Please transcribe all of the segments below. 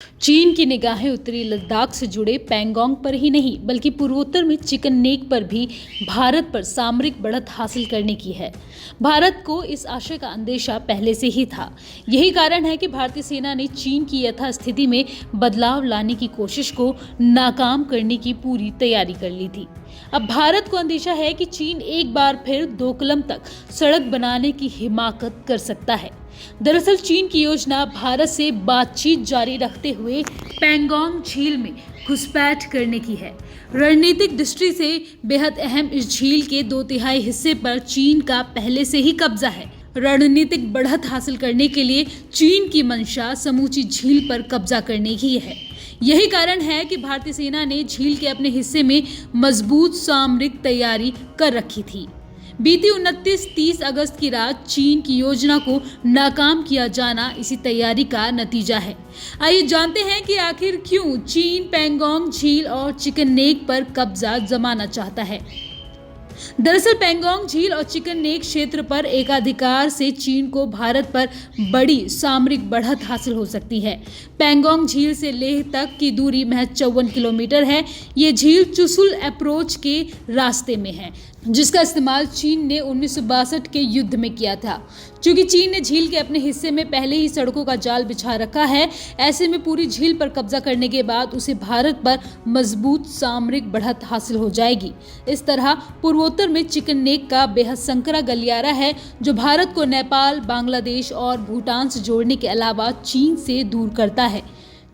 चीन की निगाहें उत्तरी लद्दाख से जुड़े पैंगोंग पर ही नहीं बल्कि पूर्वोत्तर में चिकन नेक पर भी भारत पर सामरिक बढ़त हासिल करने की है। भारत को इस आशय का अंदेशा पहले से ही था। यही कारण है कि भारतीय सेना ने चीन की यथास्थिति में बदलाव लाने की कोशिश को नाकाम करने की पूरी तैयारी कर ली थी। अब भारत को अंदेशा है कि चीन एक बार फिर डोकलम तक सड़क बनाने की हिमाकत कर सकता है। दरअसल चीन की योजना भारत से बातचीत जारी रखते हुए पैंगोंग झील में घुसपैठ करने की है। रणनीतिक दृष्टि से बेहद अहम इस झील के 2/3 हिस्से पर चीन का पहले से ही कब्जा है। रणनीतिक बढ़त हासिल करने के लिए चीन की मंशा समूची झील पर कब्जा करने की है। यही कारण है कि भारतीय सेना ने झील के अपने हिस्से में मजबूत सामरिक तैयारी कर रखी थी। बीती 29-30 अगस्त की रात चीन की योजना को नाकाम किया जाना इसी तैयारी का नतीजा है। आइए जानते हैं कि आखिर क्यों चीन पैंगोंग झील और चिकन नेक पर कब्जा जमाना चाहता है। दरअसल पैंगोंग झील और चिकन नेक क्षेत्र पर एकाधिकार से चीन को भारत पर बड़ी सामरिक बढ़त हासिल हो सकती है। पैंगोंग झील से लेह तक की दूरी महज 54 किलोमीटर है। ये झील चुशुल अप्रोच के रास्ते में है, जिसका इस्तेमाल चीन ने 1962 के युद्ध में किया था। चूंकि चीन ने झील के अपने हिस्से में पहले ही सड़कों का जाल बिछा रखा है, ऐसे में पूरी झील पर कब्जा करने के बाद उसे भारत पर मजबूत सामरिक बढ़त हासिल हो जाएगी। इस तरह पूर्वोत्तर में चिकन नेक का बेहद संकरा गलियारा है, जो भारत को नेपाल, बांग्लादेश और भूटान से जोड़ने के अलावा चीन से दूर करता है।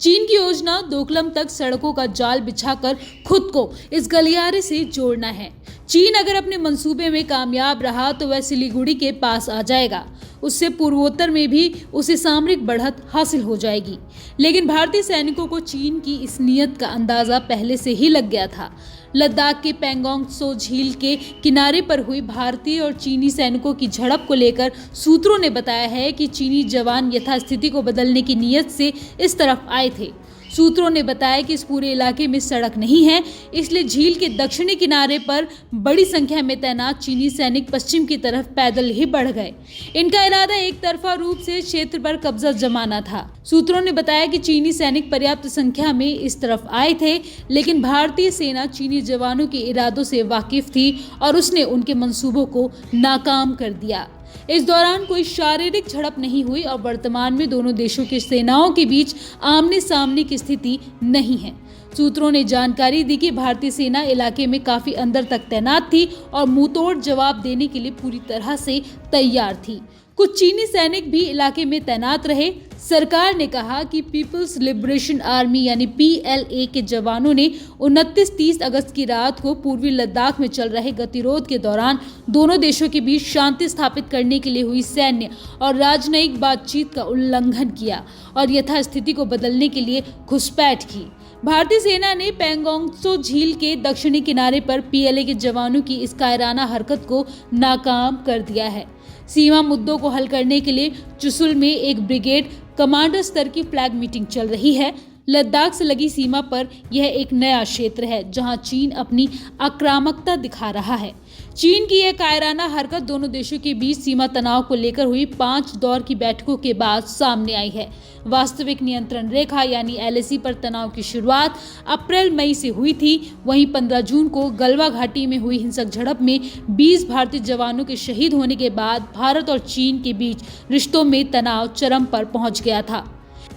चीन की योजना डोकलम तक सड़कों का जाल बिछाकर खुद को इस गलियारे से जोड़ना है। चीन अगर अपने मंसूबे में कामयाब रहा तो वह सिलीगुड़ी के पास आ जाएगा। उससे पूर्वोत्तर में भी उसे सामरिक बढ़त हासिल हो जाएगी। लेकिन भारतीय सैनिकों को चीन की इस नीयत का अंदाजा पहले से ही लग गया था। लद्दाख के पैंगोंग त्सो झील के किनारे पर हुई भारतीय और चीनी सैनिकों की झड़प को लेकर सूत्रों ने बताया है कि चीनी जवान यथास्थिति को बदलने की नीयत से इस तरफ आए थे। सूत्रों ने बताया कि इस पूरे इलाके में सड़क नहीं है, इसलिए झील के दक्षिणी किनारे पर बड़ी संख्या में तैनात चीनी सैनिक पश्चिम की तरफ पैदल ही बढ़ गए। इनका इरादा एक तरफा रूप से क्षेत्र पर कब्जा जमाना था। सूत्रों ने बताया कि चीनी सैनिक पर्याप्त संख्या में इस तरफ आए थे, लेकिन भारतीय सेना चीनी जवानों के इरादों से वाकिफ थी और उसने उनके मंसूबों को नाकाम कर दिया। इस दौरान कोई शारीरिक झड़प नहीं हुई और वर्तमान में दोनों देशों की सेनाओं के बीच आमने सामने की स्थिति नहीं है। सूत्रों ने जानकारी दी कि भारतीय सेना इलाके में काफी अंदर तक तैनात थी और मुंहतोड़ जवाब देने के लिए पूरी तरह से तैयार थी। कुछ चीनी सैनिक भी इलाके में तैनात रहे। सरकार ने कहा कि पीपल्स लिबरेशन आर्मी यानी PLA के जवानों ने 29-30 अगस्त की रात को पूर्वी लद्दाख में चल रहे गतिरोध के दौरान दोनों देशों के बीच शांति स्थापित करने के लिए हुई सैन्य और राजनयिक बातचीत का उल्लंघन किया और यथास्थिति को बदलने के लिए घुसपैठ की। भारतीय सेना ने पैंगोंग त्सो झील के दक्षिणी किनारे पर PLA के जवानों की इस कायराना हरकत को नाकाम कर दिया है। सीमा मुद्दों को हल करने के लिए चुशुल में एक ब्रिगेड कमांडर स्तर की फ्लैग मीटिंग चल रही है। लद्दाख से लगी सीमा पर यह एक नया क्षेत्र है जहां चीन अपनी आक्रामकता दिखा रहा है। चीन की यह कायराना हरकत दोनों देशों के बीच सीमा तनाव को लेकर हुई 5 दौर की बैठकों के बाद सामने आई है। वास्तविक नियंत्रण रेखा यानी LAC पर तनाव की शुरुआत अप्रैल-मई से हुई थी। वहीं 15 जून को गलवा घाटी में हुई हिंसक झड़प में 20 भारतीय जवानों के शहीद होने के बाद भारत और चीन के बीच रिश्तों में तनाव चरम पर पहुंच गया था।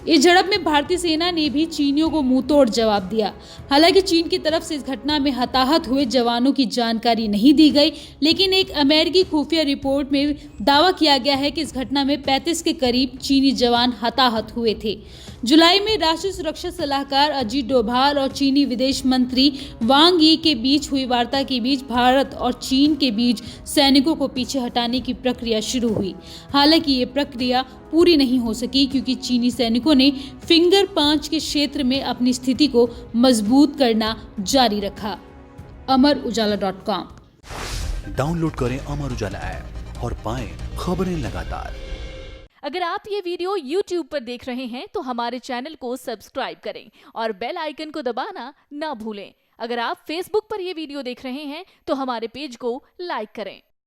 इस झड़प में भारतीय सेना ने भी चीनियों को मुंहतोड़ जवाब दिया। हालांकि चीन की तरफ से इस घटना में हताहत हुए जवानों की जानकारी नहीं दी गई, लेकिन एक अमेरिकी खुफिया रिपोर्ट में दावा किया गया है कि इस घटना में 35 के करीब चीनी जवान हताहत हुए थे। जुलाई में राष्ट्रीय सुरक्षा सलाहकार अजीत डोभाल और चीनी विदेश मंत्री वांग यी के बीच हुई वार्ता के बीच भारत और चीन के बीच सैनिकों को पीछे हटाने की प्रक्रिया शुरू हुई। हालांकि ये प्रक्रिया पूरी नहीं हो सकी क्योंकि चीनी सैनिकों ने फिंगर 5 के क्षेत्र में अपनी स्थिति को मजबूत करना जारी रखा। अमरउजाला.com। डाउनलोड करें अमर उजाला ऐप और पाएं खबरें लगातार। अगर आप ये वीडियो YouTube पर देख रहे हैं तो हमारे चैनल को सब्सक्राइब करें और बेल आइकन को दबाना ना भूलें। अगर आप Facebook पर ये वीडियो देख रहे हैं तो हमारे पेज को लाइक करें।